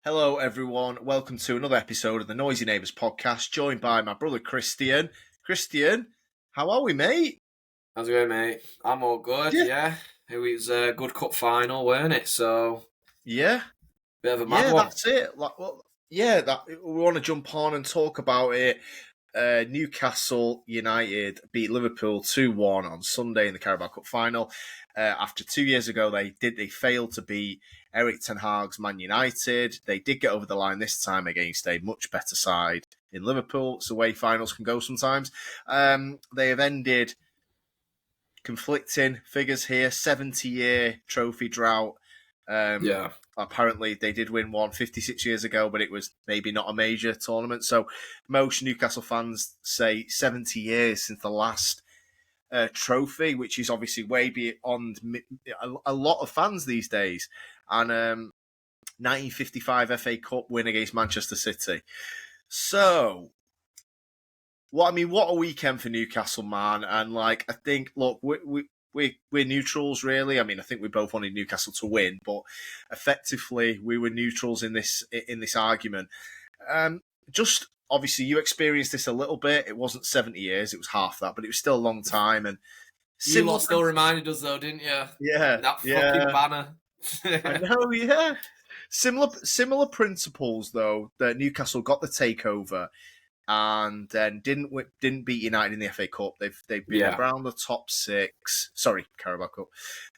Hello, everyone. Welcome to another episode of the Noisy Neighbours podcast, joined by my brother Christian. Christian, how are we, mate? How's it going, mate? I'm all good, yeah. It was a good cup final, weren't it? So, Yeah, bit of a mad one. that's it. We want to jump on and talk about it. Newcastle United beat Liverpool 2-1 on Sunday in the Carabao Cup final. After 2 years ago, they failed to beat Eric Ten Hag's Man United. They did get over the line this time against a much better side in Liverpool. It's the way finals can go sometimes. They have ended conflicting figures here. 70-year trophy drought. Yeah. Apparently, they did win one 56 years ago, but it was maybe not a major tournament. So most Newcastle fans say 70 years since the last trophy, which is obviously way beyond a lot of fans these days. And 1955 FA Cup win against Manchester City. So, what a weekend for Newcastle, man. And I think, look, we're neutrals, really. I mean, I think we both wanted Newcastle to win, but effectively we were neutrals in this argument. Just obviously, you experienced this a little bit. It wasn't 70 years; it was half that, but it was still a long time. And You lot still reminded us, though, didn't you? Yeah, that fucking banner. I know, yeah. Similar principles, though. That Newcastle got the takeover and then didn't beat United in the FA Cup. They've been around the top six. Sorry, Carabao Cup.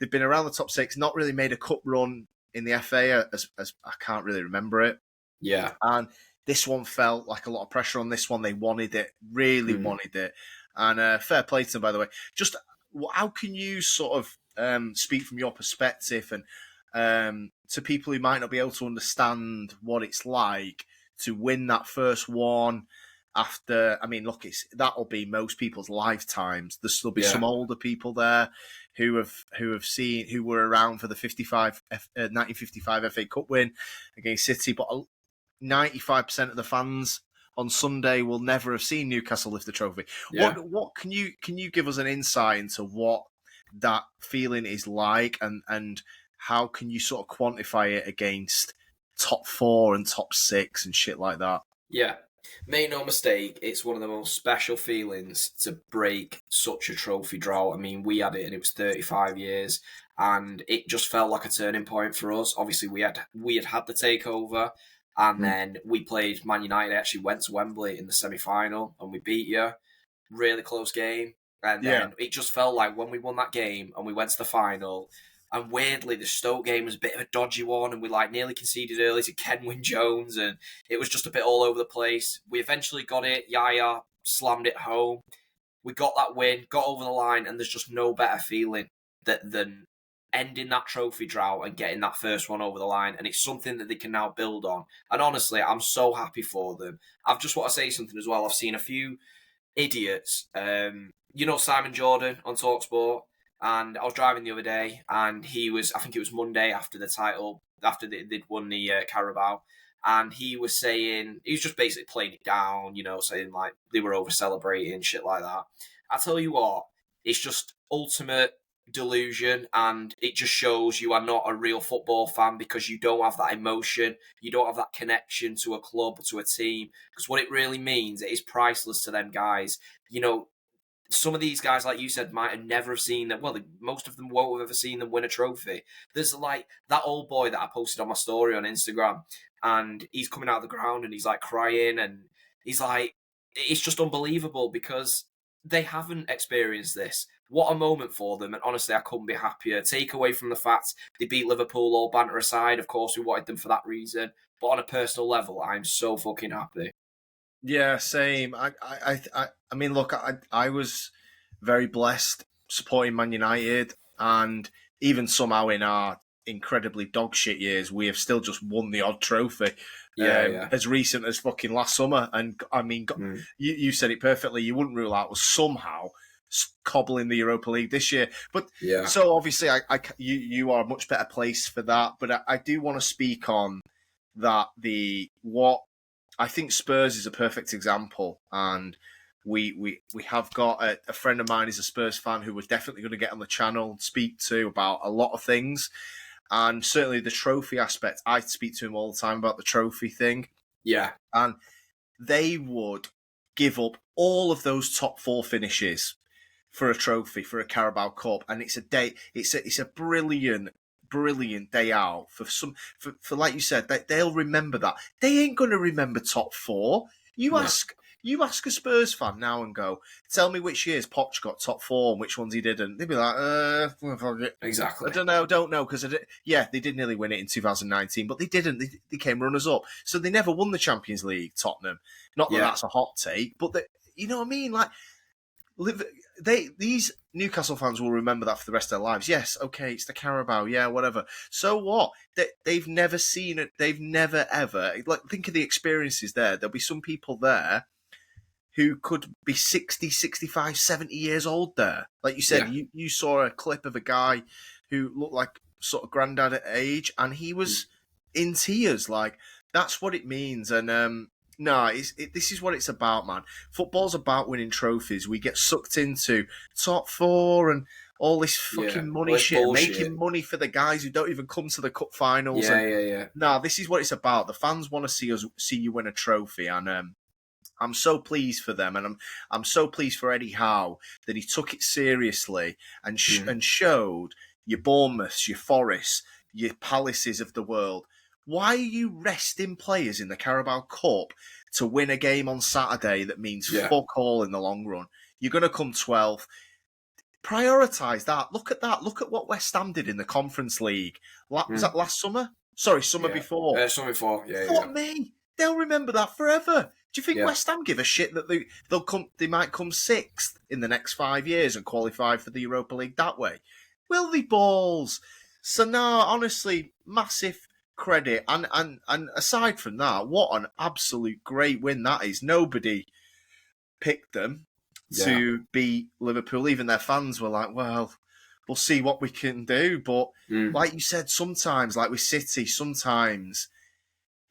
They've been around the top six. Not really made a cup run in the FA, as I can't really remember it. Yeah, and this one felt like a lot of pressure on this one. They wanted it, really wanted it, and fair play to them, by the way. Just how can you sort of speak from your perspective and to people who might not be able to understand what it's like to win that first one? After, I mean, look, that'll be most people's lifetimes. There'll still be some older people there who were around for the 1955 FA Cup win against City, but 95% of the fans on Sunday will never have seen Newcastle lift the trophy. Yeah. What can you give us an insight into what that feeling is like, and how can you sort of quantify it against top four and top six and shit like that? Yeah. Make no mistake, it's one of the most special feelings to break such a trophy drought. I mean, we had it and it was 35 years and it just felt like a turning point for us. Obviously, we had the takeover and then we played Man United. I actually went to Wembley in the semi-final and we beat you. Really close game. And then it just felt like when we won that game and we went to the final, and weirdly, the Stoke game was a bit of a dodgy one, and we nearly conceded early to Kenwyne Jones, and it was just a bit all over the place. We eventually got it. Yaya slammed it home. We got that win, got over the line, and there's just no better feeling than ending that trophy drought and getting that first one over the line. And it's something that they can now build on. And honestly, I'm so happy for them. I've just want to say something as well. I've seen a few idiots. Simon Jordan on TalkSport. And I was driving the other day, and I think it was Monday after the title, after they'd won the Carabao, and he was just basically playing it down, saying like they were over celebrating, shit like that. I tell you what, it's just ultimate delusion, and it just shows you are not a real football fan because you don't have that emotion, you don't have that connection to a club or to a team, because what it really means, it is priceless to them guys. Some of these guys, like you said, might have never seen them. Well, most of them won't have ever seen them win a trophy. There's like that old boy that I posted on my story on Instagram, and he's coming out of the ground and he's like crying, and he's like, it's just unbelievable because they haven't experienced this. What a moment for them, and honestly, I couldn't be happier. Take away from the fact they beat Liverpool, all banter aside, of course, we wanted them for that reason, but on a personal level, I'm so fucking happy. Yeah, same. I mean, look, I was very blessed supporting Man United, and even somehow in our incredibly dog shit years, we have still just won the odd trophy. As recent as fucking last summer. And I mean, you said it perfectly. You wouldn't rule out was somehow cobbling the Europa League this year. But so obviously, you are a much better place for that. But I do want to speak on that. I think Spurs is a perfect example, and we have got a friend of mine who's a Spurs fan who we're definitely going to get on the channel and speak to about a lot of things. and certainly the trophy aspect. I speak to him all the time about the trophy thing, Yeah. and they would give up all of those top 4 finishes for a trophy, for a Carabao Cup, and it's a day. It's a brilliant day out for like you said. They'll remember that. They ain't gonna remember top 4. You ask a Spurs fan now and go, tell me which years Poch got top 4 and which ones he didn't. They'd be like, Exactly. I don't know, because they did nearly win it in 2019, but they didn't. They came runners up, so they never won the Champions League. Tottenham, not that that's a hot take, but you know what I mean, like. These Newcastle fans will remember that for the rest of their lives. Yes, okay, it's the Carabao, yeah, whatever. So what? They've never seen it. They've never ever, like, think of the experiences there. There'll be some people there who could be 60, 65, 70 years old there. Like you said, you saw a clip of a guy who looked like sort of granddad at age, and he was in tears. Like, that's what it means. And no, this is what it's about, man. Football's about winning trophies. We get sucked into top 4 and all this fucking money shit, making money for the guys who don't even come to the cup finals. No, this is what it's about. The fans want to see you win a trophy, and I'm so pleased for them, and I'm so pleased for Eddie Howe that he took it seriously and showed your Bournemouths, your Forests, your Palaces of the world. Why are you resting players in the Carabao Cup to win a game on Saturday that means fuck all in the long run? You're going to come 12th. Prioritise that. Look at that. Look at what West Ham did in the Conference League. Was that last summer? Sorry, summer before. Summer before, Fuck me. They'll remember that forever. Do you think West Ham give a shit that they might come 6th in the next 5 years and qualify for the Europa League that way? Will they balls? So no, honestly, massive credit. And aside from that, what an absolute great win that is. Nobody picked them to beat Liverpool. Even their fans were like, well, we'll see what we can do. But like you said, sometimes, like with City, sometimes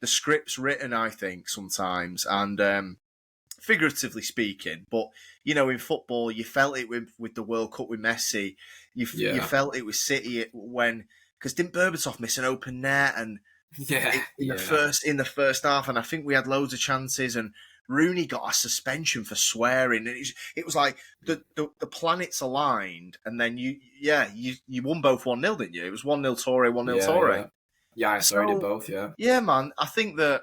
the script's written, I think, sometimes, and figuratively speaking. But, you know, in football, you felt it with the World Cup with Messi. You felt it with City when... Because didn't Berbatov miss an open net and in the first half? And I think we had loads of chances, and Rooney got a suspension for swearing. And it was like the planets aligned, and then you won both 1-0, didn't you? It was 1-0 Torre, 1-0 Torre. Yeah, I saw it both. Yeah, man. I think that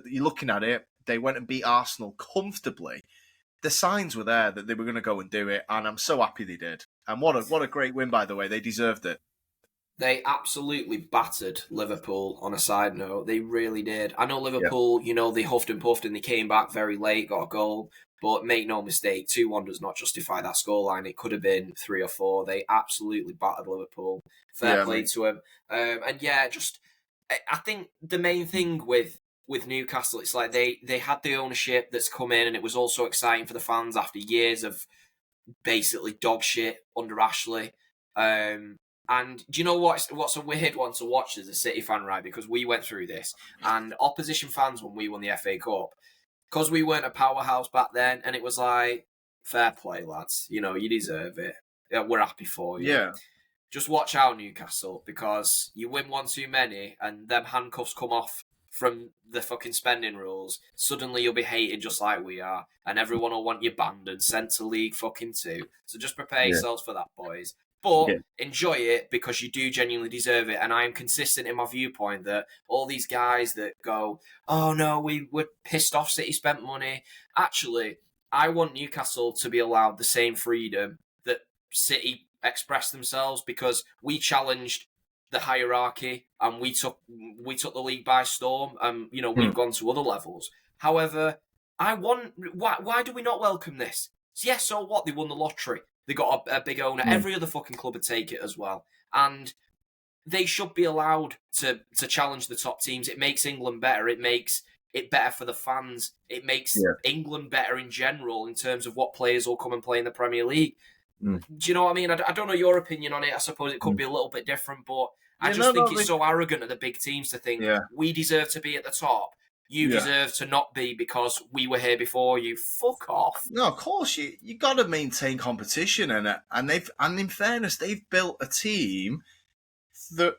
you're looking at it. They went and beat Arsenal comfortably. The signs were there that they were going to go and do it, and I'm so happy they did. And what a great win, by the way. They deserved it. They absolutely battered Liverpool, on a side note. They really did. I know Liverpool, they huffed and puffed and they came back very late, got a goal. But make no mistake, 2-1 does not justify that scoreline. It could have been 3 or 4. They absolutely battered Liverpool. Fair play to them. I think the main thing with Newcastle, it's like they had the ownership that's come in, and it was also exciting for the fans after years of basically dog shit under Ashley. And do you know what's a weird one to watch as a City fan, right? Because we went through this, and opposition fans, when we won the FA Cup, because we weren't a powerhouse back then, and it was like, fair play, lads. You deserve it. We're happy for you. Yeah. Just watch out, Newcastle, because you win one too many, and them handcuffs come off from the fucking spending rules. Suddenly you'll be hated just like we are, and everyone will want you banned and sent to League fucking 2. So just prepare yourselves for that, boys. But enjoy it, because you do genuinely deserve it. And I am consistent in my viewpoint that all these guys that go, oh no, we're pissed off City spent money. Actually, I want Newcastle to be allowed the same freedom that City expressed themselves, because we challenged the hierarchy and we took the league by storm. We've gone to other levels. However, why do we not welcome this? Yes, so what? They won the lottery. They got a big owner. Every other fucking club would take it as well. And they should be allowed to challenge the top teams. It makes England better. It makes it better for the fans. It makes England better in general in terms of what players will come and play in the Premier League. Do you know what I mean? I don't know your opinion on it. I suppose it could be a little bit different, but I just think it's so arrogant of the big teams to think we deserve to be at the top. You deserve to not be because we were here before you. Fuck off. No, of course you got to maintain competition, and in fairness, they've built a team that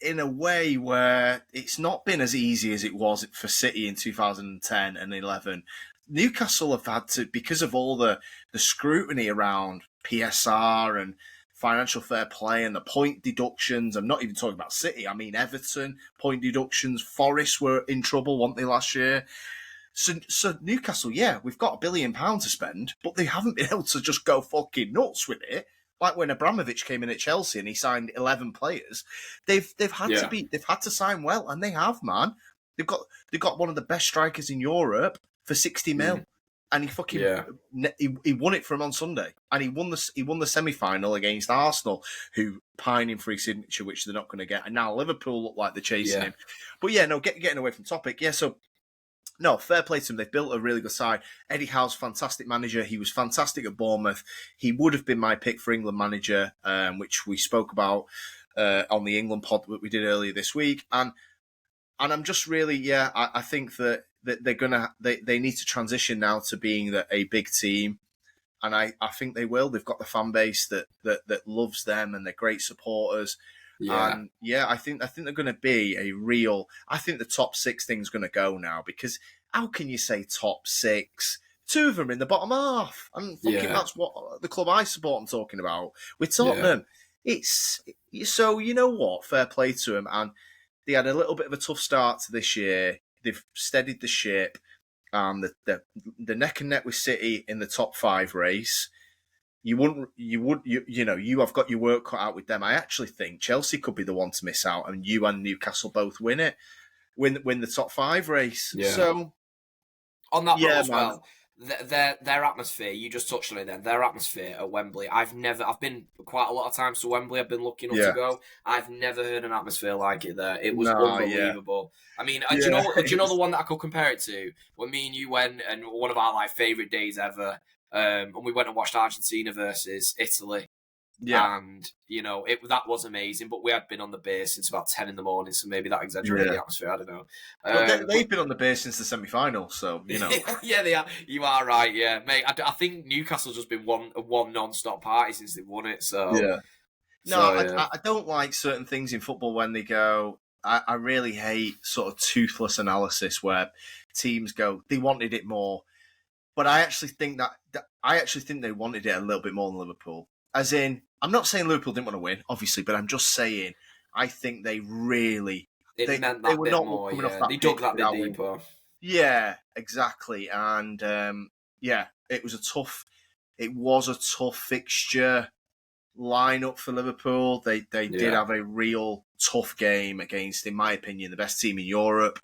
in a way where it's not been as easy as it was for City in 2010 and 11. Newcastle have had to, because of all the scrutiny around PSR and financial fair play and the point deductions. I'm not even talking about City. I mean, Everton, point deductions. Forest were in trouble, weren't they, last year? So Newcastle, yeah, we've got £1 billion to spend, but they haven't been able to just go fucking nuts with it. Like when Abramovich came in at Chelsea and he signed 11 players, they've had to sign well, and they have, man. They've got one of the best strikers in Europe for 60 mil, and he won it for him on Sunday, and he won the semi-final against Arsenal, who pining for his signature, which they're not going to get, and now Liverpool look like they're chasing him. But yeah, no, getting away from topic, yeah. So no, fair play to them. They've built a really good side. Eddie Howe's fantastic manager. He was fantastic at Bournemouth. He would have been my pick for England manager, which we spoke about on the England pod that we did earlier this week. And I'm just really, I think that they need to transition now to being a big team. And I think they will. They've got the fan base that loves them, and they're great supporters. Yeah. And I think they're going to be a real. I think the top 6 thing's going to go now, because how can you say top 6? 2 of them are in the bottom half, and that's what the club I support. I'm talking about with Tottenham. It's so, you know what? Fair play to them, and they had a little bit of a tough start to this year. They've steadied the ship, and the neck and neck with City in the top 5 race. You have got your work cut out with them. I actually think Chelsea could be the one to miss out, and you and Newcastle both win the top 5 race. Yeah. So on that note as well, their atmosphere, you just touched on it then, their atmosphere at Wembley. I've been quite a lot of times to Wembley. I've been lucky enough to go. I've never heard an atmosphere like it there. It was unbelievable. Yeah. I mean, do you know the one that I could compare it to? When me and you went, and one of our favourite days ever, and we went and watched Argentina versus Italy. Yeah. And, that was amazing, but we had been on the base since about 10 in the morning, so maybe that exaggerated the atmosphere, I don't know. They've been on the base since the semi-final, so, Yeah, they are. You are right, yeah. Mate, I think Newcastle's just been one non-stop party since they've won it, so... Yeah. I don't like certain things in football when they go... I really hate sort of toothless analysis where teams go, they wanted it more. But I actually think they wanted it a little bit more than Liverpool. As in, I'm not saying Liverpool didn't want to win, obviously, but I'm just saying I think they really they meant that bit more. They dug that bit deeper. Yeah, exactly. And it was a tough fixture lineup for Liverpool. They did have a real tough game against, in my opinion, the best team in Europe.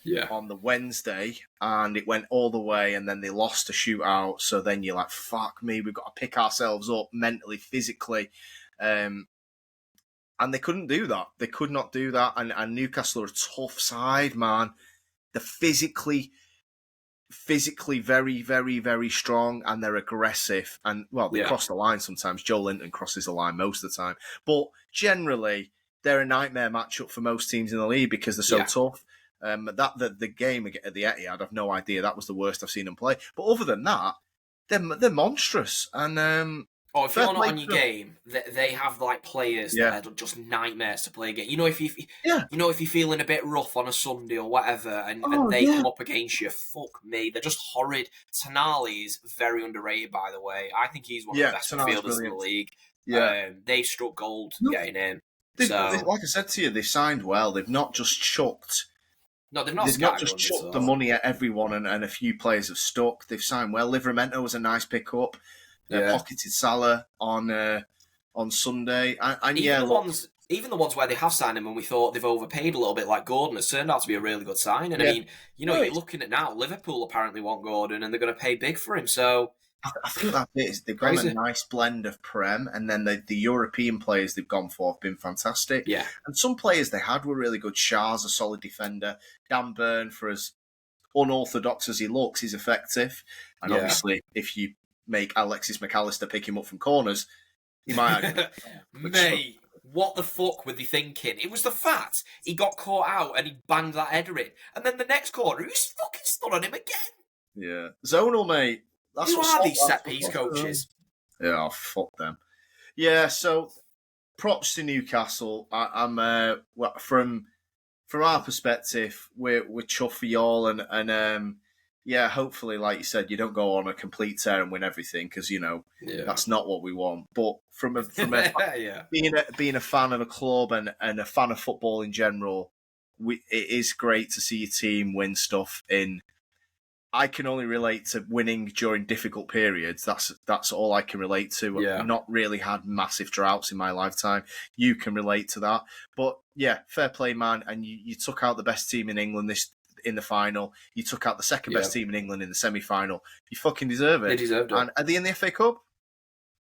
Yeah. On the Wednesday, and it went all the way, and then they lost a shootout. So then you're like, fuck me, we've got to pick ourselves up mentally, physically. And they couldn't do that. They could not do that. And Newcastle are a tough side, man. They're physically very, very, very strong, and they're aggressive. And, well, they cross the line sometimes. Joe Linton crosses the line most of the time. But generally, they're a nightmare matchup for most teams in the league because they're so tough. The game at the Etihad, I've no idea. That was the worst I've seen them play. But other than that, they're monstrous. And if you're not on your game, they have players that are just nightmares to play against. If you're feeling a bit rough on a Sunday or whatever, and they come up against you, fuck me, they're just horrid. Tonali is very underrated, by the way. I think he's one of the best midfielders in the league. Yeah, they struck gold getting in. Like I said to you, they signed well. They've not just chucked. No, they've not just chucked the money at everyone, and a few players have stuck. They've signed well. Livramento was a nice pickup. Pocketed Salah on Sunday. Even the ones where they have signed him and we thought they've overpaid a little bit, like Gordon, has turned out to be a really good sign. And I mean, you're looking at now, Liverpool apparently want Gordon, and they're going to pay big for him. So I think that's it. They've got a nice blend of Prem, and then the European players they've gone for have been fantastic. Yeah. And some players they had were really good. Shah's a solid defender. Dan Burn, for as unorthodox as he looks, is effective. And obviously, if you make Alexis McAllister pick him up from corners, he might. Mate, what the fuck were they thinking? It was the fact he got caught out and he banged that header in. And then the next corner, he was fucking stood on him again. Yeah. Zonal, mate. Who are these set-piece coaches? Yeah, fuck them. Yeah, so props to Newcastle. From our perspective, we're chuffed for y'all, and yeah, hopefully, like you said, you don't go on a complete tear and win everything because that's not what we want. But from a Yeah. being a fan of a club and a fan of football in general, it is great to see your team win stuff in. I can only relate to winning during difficult periods. That's all I can relate to. Yeah. I've not really had massive droughts in my lifetime. You can relate to that. But yeah, fair play, man. And you took out the best team in England in the final. You took out the second best team in England in the semi-final. You fucking deserve it. They deserved it. And are they in the FA Cup?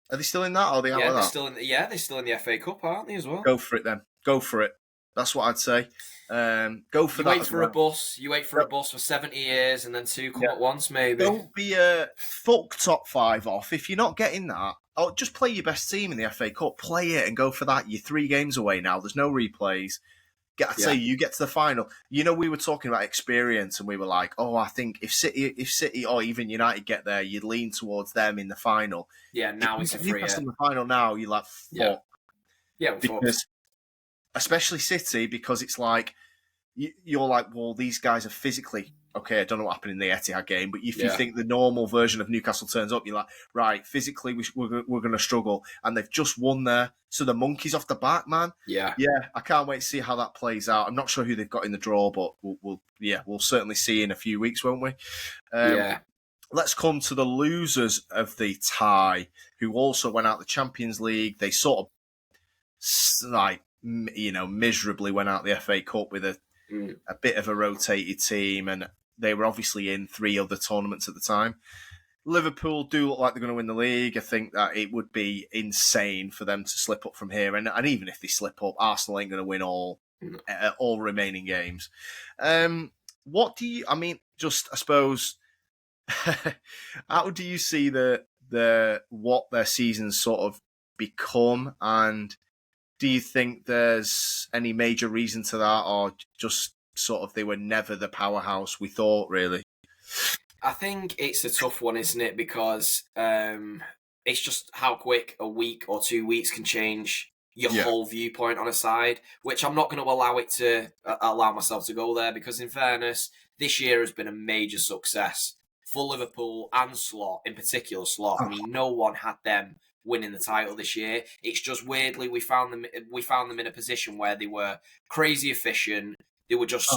Are they still in that? Or are they out of that? They're still in the FA Cup, aren't they, as well? Go for it then. Go for it. That's what I'd say. Go for that. Wait for a bus. You wait for a bus for 70 years, and then two come at once, maybe. Don't be a fuck top 5 off if you're not getting that. Oh, just play your best team in the FA Cup. Play it and go for that. You're 3 games away now. There's no replays. I'd say you get to the final. We were talking about experience, and we were like, "Oh, I think if City or even United get there, you'd lean towards them in the final." Yeah, now it's a free. In the final now, you're like, "Fuck." Yeah, because especially City, because it's like you're like, well, these guys are physically okay. I don't know what happened in the Etihad game, but if you think the normal version of Newcastle turns up, you're like, right, physically we're going to struggle, and they've just won there, so the monkey's off the back, man. Yeah. I can't wait to see how that plays out. I'm not sure who they've got in the draw, but we'll certainly see in a few weeks, won't we? Let's come to the losers of the tie, who also went out the Champions League. They sort of miserably went out the FA Cup with a bit of a rotated team, and they were obviously in 3 other tournaments at the time. Liverpool do look like they're going to win the league. I think that it would be insane for them to slip up from here, and even if they slip up, Arsenal ain't going to win all remaining games. What do you? I mean, just I suppose, how do you see the what their seasons sort of become, and do you think there's any major reason to that, or just sort of they were never the powerhouse we thought, really? I think it's a tough one, isn't it? Because it's just how quick a week or 2 weeks can change your whole viewpoint on a side, which I'm not going to allow myself to go there, because in fairness, this year has been a major success for Liverpool and Slot, in particular Slot. I mean, no one had them winning the title this year. It's just weirdly we found them in a position where they were crazy efficient. They were just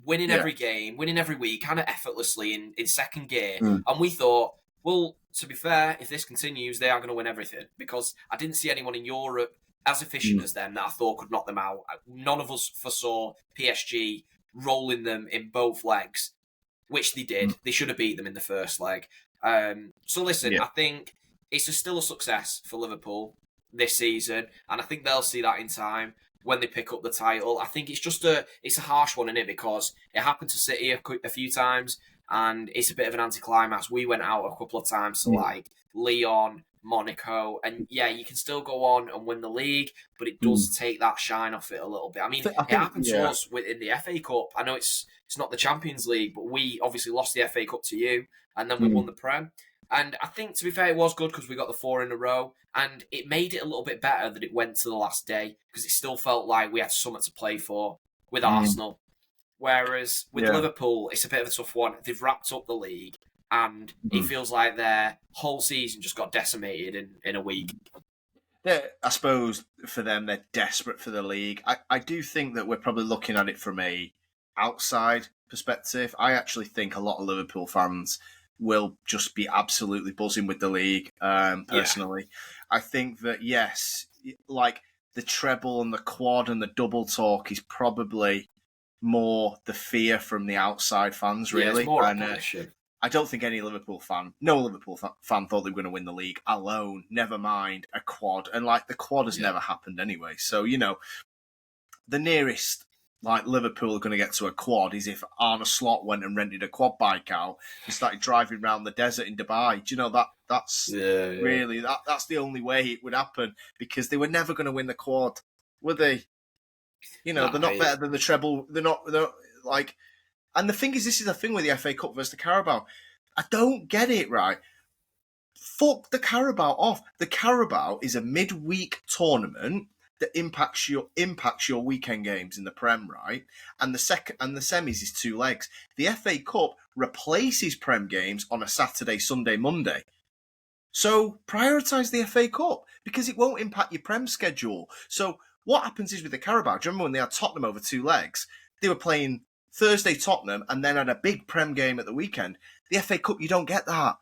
winning every game, winning every week, kind of effortlessly in second gear. And we thought, well, to be fair, if this continues, they are going to win everything, because I didn't see anyone in Europe as efficient as them that I thought could knock them out. None of us foresaw PSG rolling them in both legs, which they did. They should have beat them in the first leg. So listen, I think it's still a success for Liverpool this season, and I think they'll see that in time when they pick up the title. I think it's a harsh one, isn't it? Because it happened to City a few times, and it's a bit of an anticlimax. We went out a couple of times to like Lyon, Monaco, and you can still go on and win the league, but it does take that shine off it a little bit. I mean, it happened to us in the FA Cup. I know it's not the Champions League, but we obviously lost the FA Cup to you, and then we won the Prem. And I think, to be fair, it was good because we got the 4 in a row, and it made it a little bit better that it went to the last day, because it still felt like we had something to play for with Arsenal. Whereas with Liverpool, it's a bit of a tough one. They've wrapped up the league, and it feels like their whole season just got decimated in a week. I suppose for them, they're desperate for the league. I do think that we're probably looking at it from a outside perspective. I actually think a lot of Liverpool fans will just be absolutely buzzing with the league, personally. I think that, yes, like the treble and the quad and the double talk is probably more the fear from the outside fans, really. It's more and I don't think no Liverpool fan thought they were going to win the league alone, never mind a quad. And like the quad has never happened anyway. So, the nearest like Liverpool are going to get to a quad is if Arne Slot went and rented a quad bike out and started driving around the desert in Dubai. Do you know that's really that's the only way it would happen, because they were never going to win the quad, were they? They're not better than the treble. They're like, and the thing is, this is the thing with the FA Cup versus the Carabao. I don't get it, right? Fuck the Carabao off. The Carabao is a midweek tournament that impacts your weekend games in the Prem, right? And the semis is 2 legs. The FA Cup replaces Prem games on a Saturday, Sunday, Monday. So prioritise the FA Cup because it won't impact your Prem schedule. So what happens is with the Carabao, do you remember when they had Tottenham over 2 legs? They were playing Thursday Tottenham and then had a big Prem game at the weekend. The FA Cup, you don't get that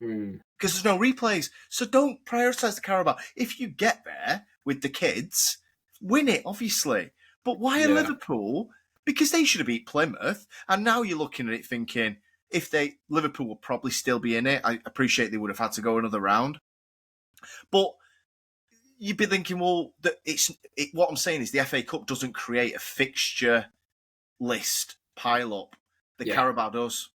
because there's no replays. So don't prioritise the Carabao. If you get there with the kids, win it, obviously. But why are Liverpool? Because they should have beat Plymouth. And now you're looking at it thinking, Liverpool will probably still be in it. I appreciate they would have had to go another round. But you'd be thinking, well, what I'm saying is the FA Cup doesn't create a fixture list pile up. The Carabao does.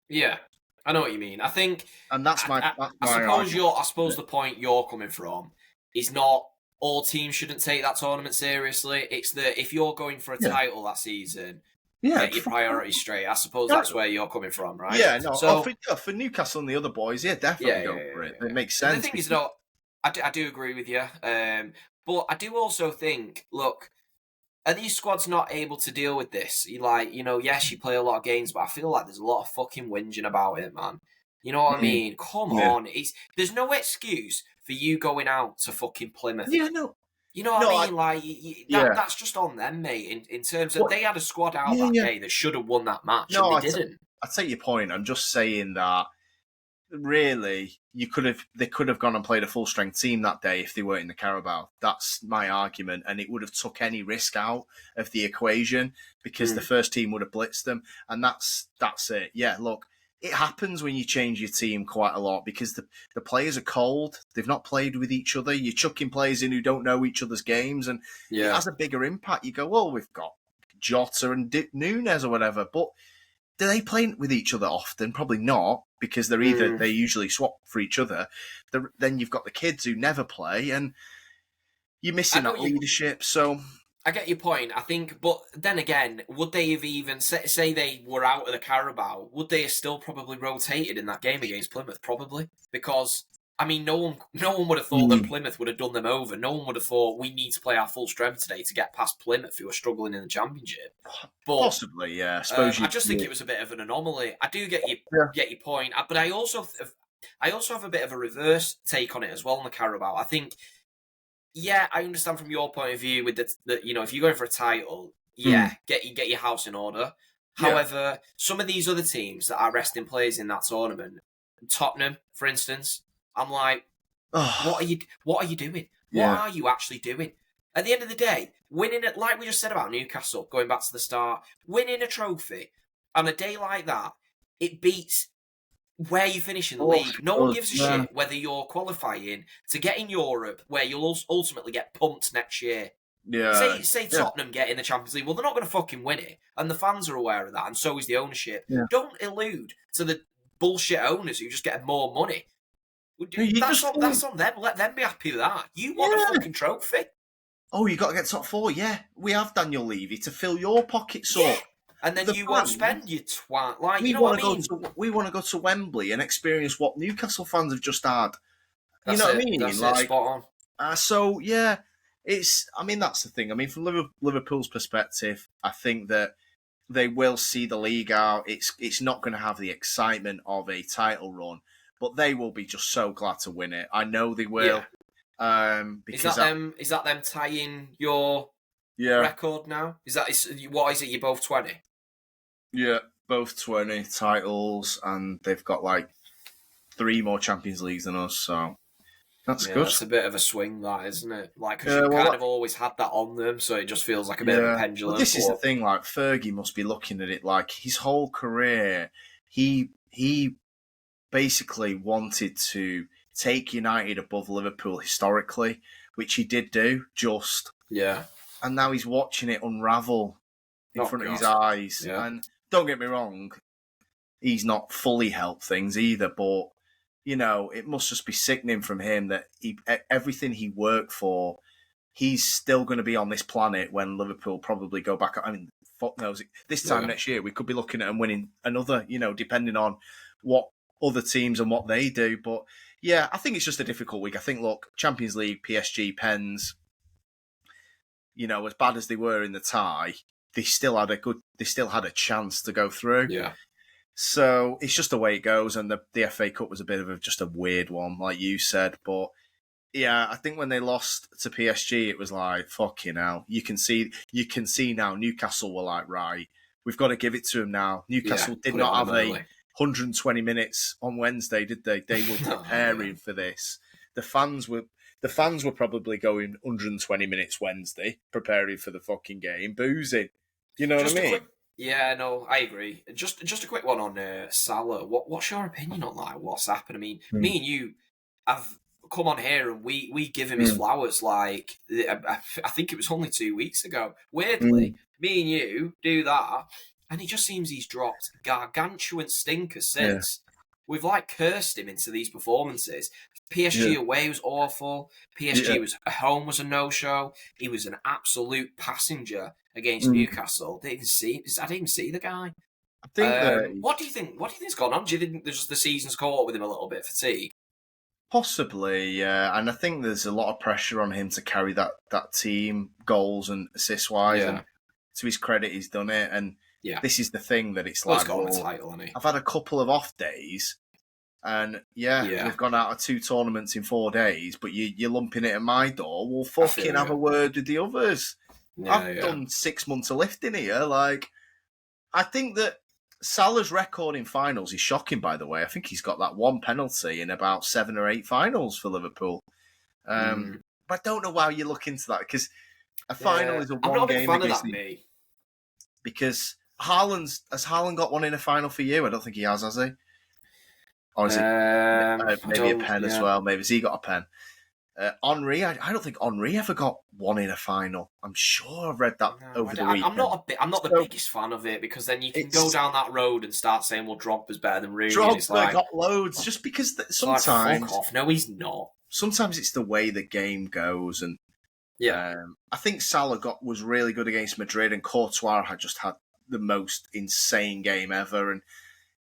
Yeah, I know what you mean. I think, and that's my. I suppose the point you're coming from is not all teams shouldn't take that tournament seriously. It's that if you're going for a title that season, get your priorities straight. I suppose that's where you're coming from, right? Yeah, no. So, for Newcastle and the other boys, definitely go for it. It makes sense. And the thing is, I do agree with you, but I do also think, look, are these squads not able to deal with this? Yes, you play a lot of games, but I feel like there's a lot of fucking whinging about it, man. You know what I mean? Come on. There's no excuse for you going out to fucking Plymouth. Yeah, no. You know what I mean? That's just on them, mate, in terms of they had a squad out that day that should have won that match, and they didn't. I take your point. I'm just saying that really, they could have gone and played a full strength team that day if they weren't in the Carabao. That's my argument, and it would have took any risk out of the equation because the first team would have blitzed them, and that's it. Yeah, look, it happens when you change your team quite a lot because the players are cold. They've not played with each other. You're chucking players in who don't know each other's games, and it has a bigger impact. You go, well, we've got Jota and Nunes or whatever, but do they play with each other often? Probably not, because they usually swap for each other. Then you've got the kids who never play, and you're missing that leadership. So I get your point. I think, but then again, would they have even say they were out of the Carabao? Would they have still probably rotated in that game against Plymouth? Probably, because I mean, no one would have thought that Plymouth would have done them over. No one would have thought we need to play our full strength today to get past Plymouth, who are struggling in the Championship. But, possibly, yeah. I just think it was a bit of an anomaly. I do get your point, but I also have a bit of a reverse take on it as well in the Carabao. I think, I understand from your point of view with the if you're going for a title, get your house in order. However, some of these other teams that are resting players in that tournament, Tottenham, for instance. I'm like, what are you doing? What are you actually doing? At the end of the day, winning it, like we just said about Newcastle, going back to the start, winning a trophy on a day like that, it beats where you finish in the league. No one gives a shit whether you're qualifying to get in Europe, where you'll ultimately get pumped next year. Yeah. Say Tottenham get in the Champions League. Well, they're not going to fucking win it, and the fans are aware of that, and so is the ownership. Yeah. Don't allude to the bullshit owners who just get more money. That's on them. Let them be happy with that. You want a fucking trophy. Oh, you got to get top 4. Yeah, we have Daniel Levy to fill your pockets up. And then won't spend your twat. Like, we want to go to Wembley and experience what Newcastle fans have just had. You know what I mean? That's spot on. That's the thing. I mean, from Liverpool's perspective, I think that they will see the league out. It's not going to have the excitement of a title run. But they will be just so glad to win it. I know they will. Because is that them tying your record now? What is it? You're both 20? Yeah, both 20 titles, and they've got like 3 more Champions Leagues than us. So that's good. That's a bit of a swing, that, isn't it? Like, because you've kind of always had that on them, so it just feels like a bit of a pendulum. Well, this is the thing. Like, Fergie must be looking at it like his whole career. He basically wanted to take United above Liverpool historically, which he did do, and now he's watching it unravel in front of his eyes. And don't get me wrong, he's not fully helped things either, but it must just be sickening from him that everything he worked for, he's still going to be on this planet when Liverpool probably go back. I mean, fuck knows, this time next year we could be looking at him winning another, depending on what other teams and what they do. But I think it's just a difficult week. I think, look, Champions League, PSG, Pens, as bad as they were in the tie, they still had a chance to go through. Yeah. So it's just the way it goes, and the FA Cup was a bit of just a weird one, like you said. But yeah, I think when they lost to PSG, it was like fucking hell. You can see now Newcastle were like, right, we've got to give it to them now. Newcastle did not have a 120 minutes on Wednesday, did they? They were preparing for this. The fans were probably going 120 minutes Wednesday, preparing for the fucking game, boozing. You know what I mean? Yeah, no, I agree. Just a quick one on Salah. What's your opinion on like what's happened? I mean, me and you have come on here and we give him his flowers. Like I think it was only 2 weeks ago. Weirdly, me and you do that, and he just seems he's dropped gargantuan stinkers since. Yeah. We've like cursed him into these performances. PSG away was awful. PSG was at home was a no-show. He was an absolute passenger against Newcastle. I didn't even see the guy. I think what do you think's gone on? Do you think there's the season's caught up with him a little bit, fatigue? Possibly, yeah. And I think there's a lot of pressure on him to carry that team goals and assist wise. And to his credit, he's done it. And this is the thing that it's like. He's got a title, hasn't he? I've had a couple of off days. And we've gone out of 2 tournaments in 4 days, but you're lumping it at my door. Well, fucking have a word with the others. I've done 6 months of lifting here. Like, I think that Salah's record in finals is shocking, by the way. I think he's got that 1 penalty in about 7 or 8 finals for Liverpool. But I don't know why you look into that, because a final is a one game against me. Because has Haaland got one in a final for you? I don't think he has he? Or is it maybe a pen as well? Maybe has he got a pen? Henry, I don't think Henry ever got one in a final. I'm sure I've read that over the weekend. I'm not the biggest fan of it, because then you can go down that road and start saying, well, Drogba's better than Rooney. Drogba got loads, just because sometimes... Like, fuck off. No, he's not. Sometimes it's the way the game goes, and I think Salah was really good against Madrid, and Courtois had the most insane game ever, and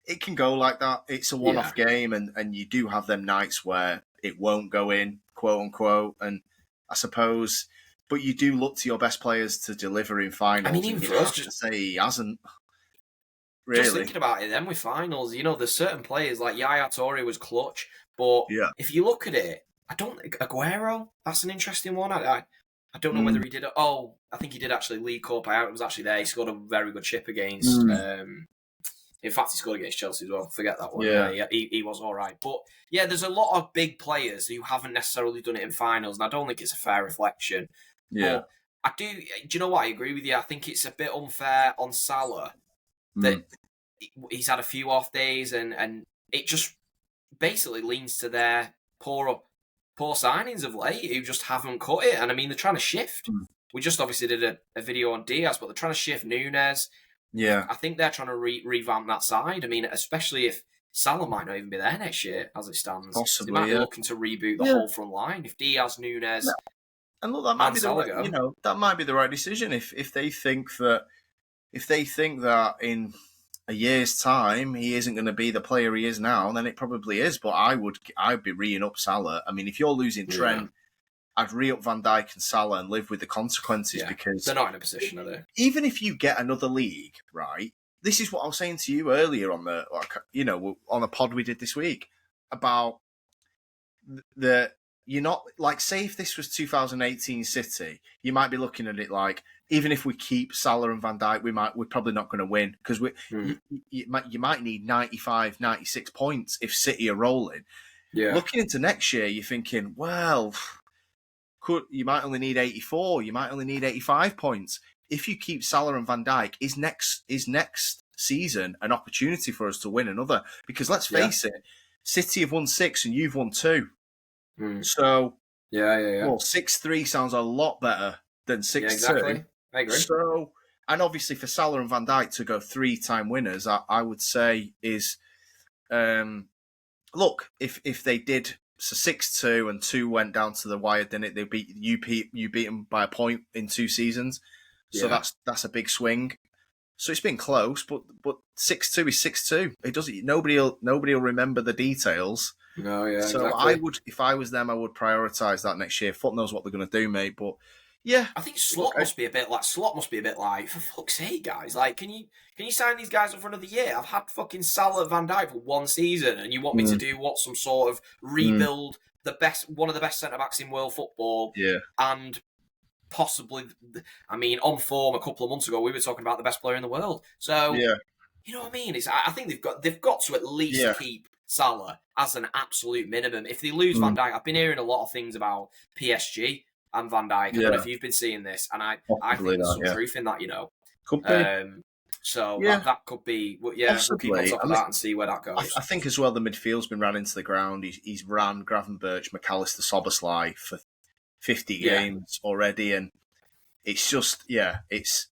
it can go like that. It's a one-off game, and you do have them nights where it won't go in, quote unquote. And I suppose, but you do look to your best players to deliver in finals. I mean, even for us, to say he hasn't. Really, just thinking about it, then with finals, there's certain players like Yaya Toure was clutch, but if you look at it, I don't think Aguero. That's an interesting one. I don't know whether he did it. Oh, I think he did actually lead Copa out. It was actually there. He scored a very good chip against. In fact, he scored against Chelsea as well. Forget that one. Yeah, he was all right. But yeah, there's a lot of big players who haven't necessarily done it in finals, and I don't think it's a fair reflection. Yeah. But do you know what? I agree with you. I think it's a bit unfair on Salah that he's had a few off days, and it just basically leans to their poor signings of late who just haven't cut it. And I mean, they're trying to shift. We just obviously did a video on Diaz, but they're trying to shift Núñez. Yeah, I think they're trying to revamp that side. I mean, especially if Salah might not even be there next year, as it stands. Possibly, they might be looking to reboot the whole front line. If Diaz, Núñez, and look, that might be that might be the right decision. If they think that in a year's time he isn't going to be the player he is now, then it probably is. But I'd be re-ing up Salah. I mean, if you're losing Trent, I'd re-up Van Dijk and Salah and live with the consequences, because they're not in a position, are they? Even if you get another league, right? This is what I was saying to you earlier on on a pod we did this week about you're not like, say if this was 2018 City, you might be looking at it like, even if we keep Salah and Van Dijk, we're probably not going to win, because you might need 95, 96 points if City are rolling. Yeah. Looking into next year, you're thinking, well, you might only need 84, you might only need 85 points. If you keep Salah and Van Dijk, is next season an opportunity for us to win another? Because let's face it, City have won 6 and you've won 2. So, well, 6-3 sounds a lot better than 6-2. Yeah, exactly. I agree. So, and obviously for Salah and Van Dijk to go 3-time winners, I would say is, look, if they did, so 6-2 and 2 went down to the wire, then they you beat them by a point in 2 seasons. So that's a big swing. So it's been close, but 6-2 is 6-2. It doesn't. Nobody will remember the details. No, yeah. So exactly. if I was them, I would prioritise that next year. Fuck knows what they're going to do, mate. But Yeah. I think Slot must be a bit like, for fuck's sake, guys, like, can you sign these guys up for another year? I've had fucking Salah, Van Dijk for one season, and you want me to do what, some sort of rebuild one of the best centre backs in world football, Yeah. and possibly, I mean, on form a couple of months ago, we were talking about the best player in the world. So, Yeah. you know what I mean? I think they've got to at least keep Salah as an absolute minimum. If they lose Van Dijk, I've been hearing a lot of things about PSG and Van Dijk. I don't know if you've been seeing this, and I think there's some truth in that, you know. Could be. So that could be, we'll keep on top of that and see where that goes. I think as well the midfield's been ran into the ground. He's ran Gravenberch, McAllister, Szoboszlai for 50 games already, and it's just, it's...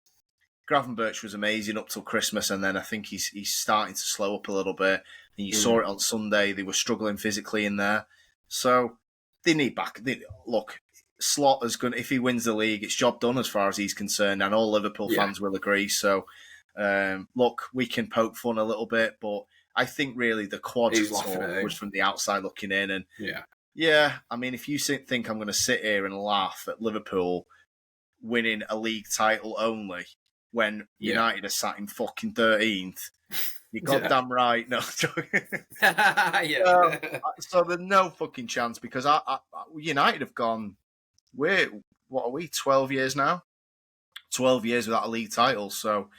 Gravenberch was amazing up till Christmas, and then I think he's starting to slow up a little bit. And you saw it on Sunday; they were struggling physically in there, so they need back. Look, Slot is going. If he wins the league, it's job done as far as he's concerned, and all Liverpool fans will agree. So, look, we can poke fun a little bit, but I think really the quad was from the outside looking in, and I mean, if you think I'm going to sit here and laugh at Liverpool winning a league title only when United are sat in fucking 13th, you're goddamn right. No, so there's no fucking chance, because United have gone, what are we, 12 years now? 12 years without a league title, so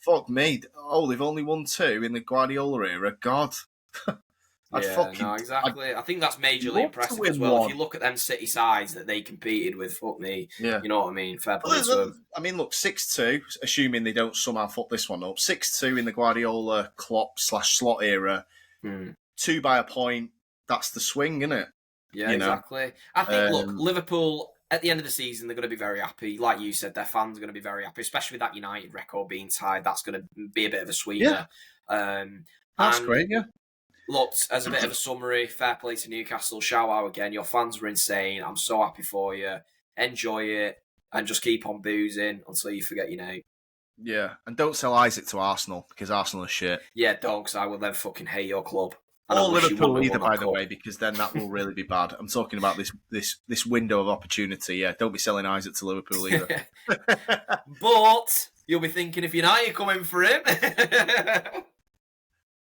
fuck me. Oh, they've only won 2 in the Guardiola era. God. Exactly. I think that's majorly impressive as well. If you look at them City sides that they competed with, fuck me. You know what I mean? Fair play to them. I mean, look, 6-2, assuming they don't somehow fuck this one up. 6-2 in the Guardiola Klopp/Slot era. 2 by a point. That's the swing, isn't it? Yeah, exactly. I think, look, Liverpool, at the end of the season, they're going to be very happy. Like you said, their fans are going to be very happy, especially with that United record being tied. That's going to be a bit of a sweetener. That's great, Look, as a bit of a summary, fair play to Newcastle. Shout out again. Your fans were insane. I'm so happy for you. Enjoy it, and just keep on boozing until you forget your name. Yeah, and don't sell Isaac to Arsenal, because Arsenal is shit. Yeah, don't, because I will then fucking hate your club. Or Liverpool either, by the way, because then that will really be bad. I'm talking about this window of opportunity. Yeah, don't be selling Isaac to Liverpool either. But you'll be thinking, if United coming for him...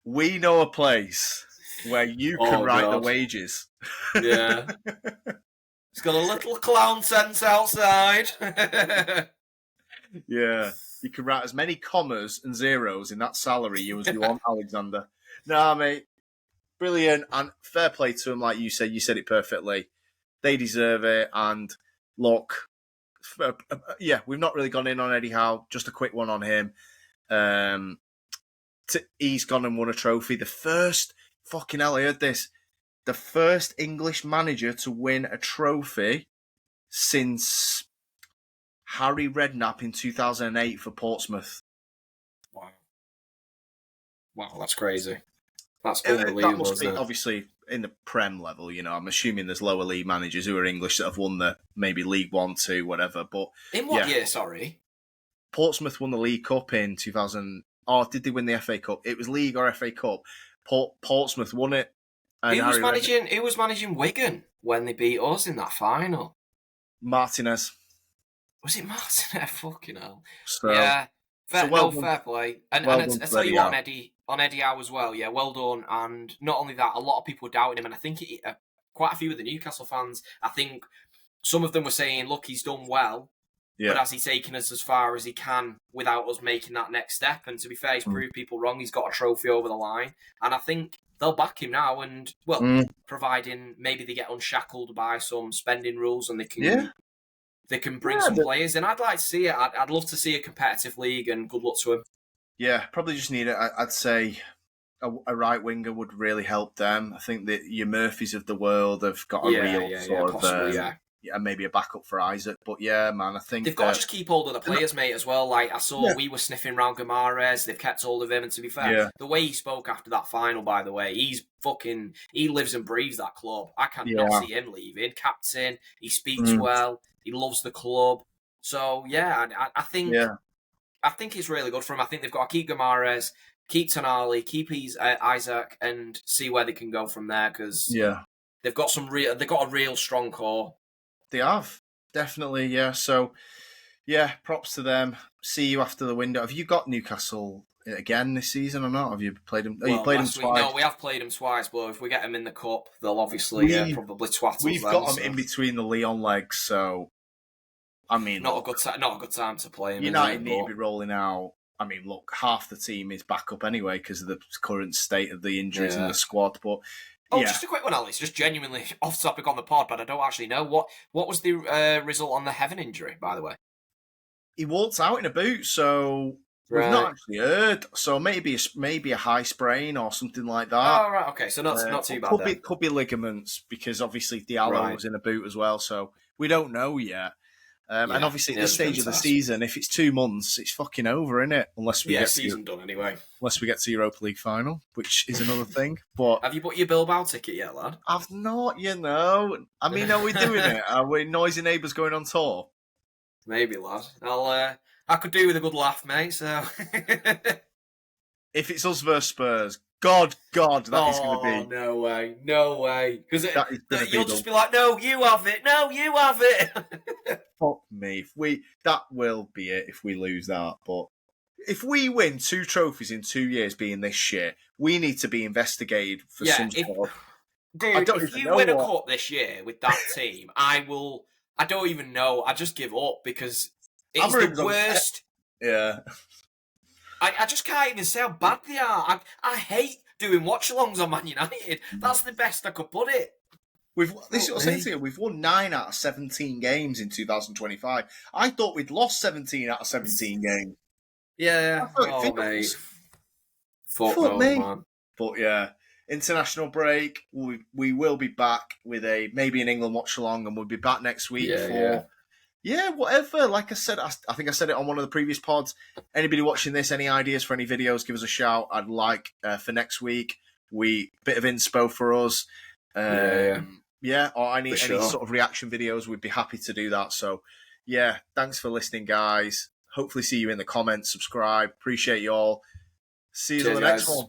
We know a place where you can write the wages. Yeah. It's got a little clown tent outside. Yeah. You can write as many commas and zeros in that salary as you want, Alexander. Nah, mate. Brilliant. And fair play to them, like you said. You said it perfectly. They deserve it. And look, we've not really gone in on Eddie Howe. Just a quick one on him. He's gone and won a trophy. The first, fucking hell, I heard this. The first English manager to win a trophy since Harry Redknapp in 2008 for Portsmouth. Wow, that's crazy. That's unbelievable. That must be, obviously, in the Prem level, you know. I'm assuming there's lower league managers who are English that have won the maybe League 1, 2, whatever. But in what year, sorry? Portsmouth won the League Cup in 2000. Oh, did they win the FA Cup? It was League or FA Cup. Portsmouth won it. Who was managing Wigan when they beat us in that final? Martinez. Was it Martinez? Fucking hell. So, yeah. Fair play. And I tell you what, on Eddie Howe as well, yeah, well done. And not only that, a lot of people were doubting him. And I think quite a few of the Newcastle fans, I think some of them were saying, look, he's done well. Yeah. But has he taken us as far as he can without us making that next step? And to be fair, he's proved people wrong. He's got a trophy over the line. And I think they'll back him now. And, providing maybe they get unshackled by some spending rules and they can bring some players in. I'd like to see it. I'd love to see a competitive league, and good luck to him. Yeah, probably just need it. I'd say a right winger would really help them. I think that your Murphys of the world have got a real sort of... and maybe a backup for Isaac. But yeah, man, I think... They've got to just keep hold of the players, mate, as well. Like, I saw we were sniffing around Guimaraes. They've kept hold of him. And to be fair, the way he spoke after that final, by the way, he lives and breathes that club. I cannot see him leaving. Captain, he speaks well. He loves the club. So, yeah, I think it's really good for him. I think they've got to keep Guimaraes, keep Tonali, keep Isaac, and see where they can go from there, because they've got a real strong core. They have. definitely. Yeah. So, yeah, props to them. See you after the window. Have you got Newcastle again this season or not? Have you played them? Oh, you Well, played them last week, twice. no, we have played them twice, but if we get them in the cup, they'll obviously We probably twat us we've then. got them So. in between the Leon legs, so I mean, Not look, a good time to play him. United Is it? need to be rolling out. I mean, look, half the team is back up anyway because of the current state of the injuries in the squad. But yeah, just a quick one, Alex. Just genuinely off topic on the pod, but I don't actually know what was the result on the Heaven injury, by the way. he walked out in a boot, so we've not actually heard. So maybe a high sprain or something like that. Oh right, okay, so not too bad. Could be ligaments because obviously Diallo was in a boot as well, so we don't know yet. And obviously, at this stage of the season, if it's 2 months, it's fucking over, isn't it? Unless we get season done anyway. Unless we get to Europa League final, which is another thing. But have you bought your Bilbao ticket yet, lad? I've not, I mean, are we doing it? Are we noisy neighbours going on tour? Maybe, lad. I could do with a good laugh, mate. So if it's us versus Spurs, God, that is going to be. No way. Because you'll just be like, no, you have it. Fuck me. That will be it if we lose that. But if we win 2 trophies in 2 years being this shit, we need to be investigated for some sort of... Dude, if you win a cup this year with that team, I don't even know. I just give up because it's the worst. Yeah. I just can't even say how bad they are. I hate doing watch-alongs on Man United. That's the best I could put it. This is what I'm saying to you. We've won 9 out of 17 games in 2025. I thought we'd lost 17 out of 17 games. Yeah. Mate. Fuck no, me. Man. But yeah, international break. We will be back with maybe an England watch-along, and we'll be back next week Yeah, whatever. Like I said, I think I said it on one of the previous pods. Anybody watching this, any ideas for any videos, give us a shout. I'd like for next week, bit of inspo for us. Or any sort of reaction videos, we'd be happy to do that. So, yeah, thanks for listening, guys. Hopefully see you in the comments, subscribe. Appreciate you all. See you on the next one.